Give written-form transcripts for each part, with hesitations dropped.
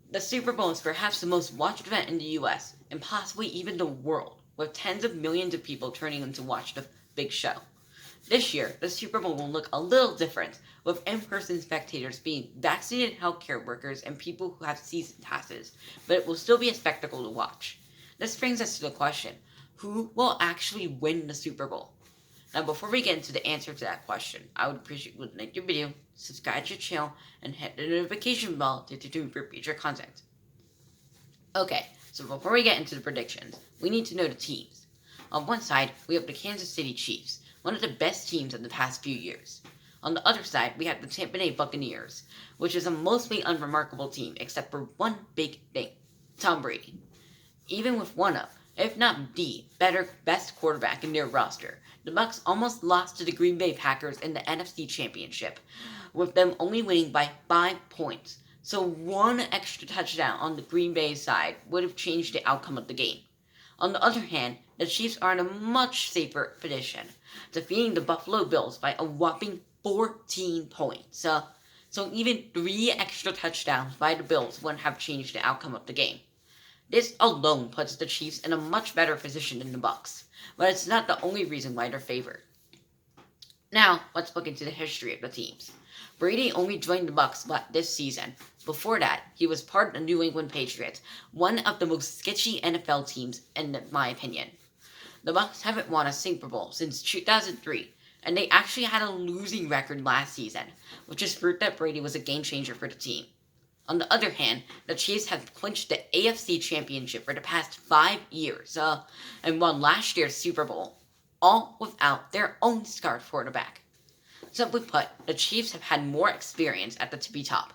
The Super Bowl is perhaps the most watched event in the US and possibly even the world, with tens of millions of people turning in to watch the big show. This year, the Super Bowl will look a little different, with in-person spectators being vaccinated healthcare workers and people who have season passes, but it will still be a spectacle to watch. This brings us to the question, who will actually win the Super Bowl? Now, before we get into the answer to that question, I would appreciate you would like your video, subscribe to the channel, and hit the notification bell to tune for future content. Okay, so before we get into the predictions, we need to know the teams. On one side, we have the Kansas City Chiefs, one of the best teams of the past few years. On the other side, we have the Tampa Bay Buccaneers, which is a mostly unremarkable team except for one big thing, Tom Brady. Even with one of, if not the best quarterback in their roster, the Bucs almost lost to the Green Bay Packers in the NFC Championship, with them only winning by 5 points. So one extra touchdown on the Green Bay side would have changed the outcome of the game. On the other hand, the Chiefs are in a much safer position, defeating the Buffalo Bills by a whopping 14 points. So even 3 extra touchdowns by the Bills wouldn't have changed the outcome of the game. This alone puts the Chiefs in a much better position than the Bucs, but it's not the only reason why they're favored. Now, let's look into the history of the teams. Brady only joined the Bucs this season. Before that, he was part of the New England Patriots, one of the most sketchy NFL teams in my opinion. The Bucs haven't won a Super Bowl since 2003, and they actually had a losing record last season, which is proof that Brady was a game changer for the team. On the other hand, the Chiefs have clinched the AFC Championship for the past 5 years, and won last year's Super Bowl, all without their own star quarterback. Simply put, the Chiefs have had more experience at the tippy top.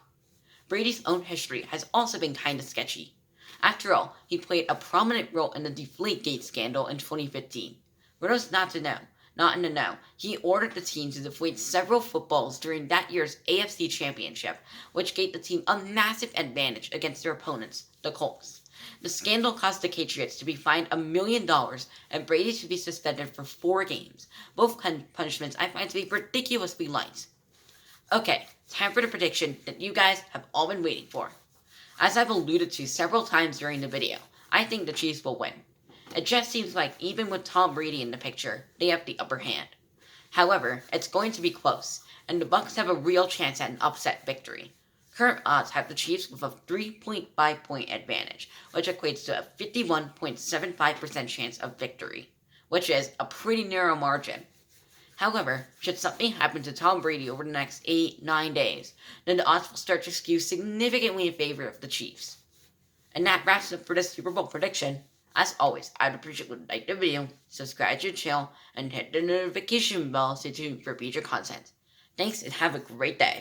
Brady's own history has also been kinda sketchy. After all, he played a prominent role in the Deflategate scandal in 2015. For those not in the know, he ordered the team to deflate several footballs during that year's AFC Championship, which gave the team a massive advantage against their opponents, the Colts. The scandal caused the Patriots to be fined $1 million and Brady to be suspended for 4 games. Both punishments I find to be ridiculously light. Okay, time for the prediction that you guys have all been waiting for. As I've alluded to several times during the video, I think the Chiefs will win. It just seems like even with Tom Brady in the picture, they have the upper hand. However, it's going to be close, and the Bucs have a real chance at an upset victory. Current odds have the Chiefs with a 3.5 point advantage, which equates to a 51.75% chance of victory, which is a pretty narrow margin. However, should something happen to Tom Brady over the next 8-9 days, then the odds will start to skew significantly in favor of the Chiefs. And that wraps up for this Super Bowl prediction. As always, I'd appreciate if you like the video, subscribe to the channel, and hit the notification bell to tune for future content. Thanks and have a great day.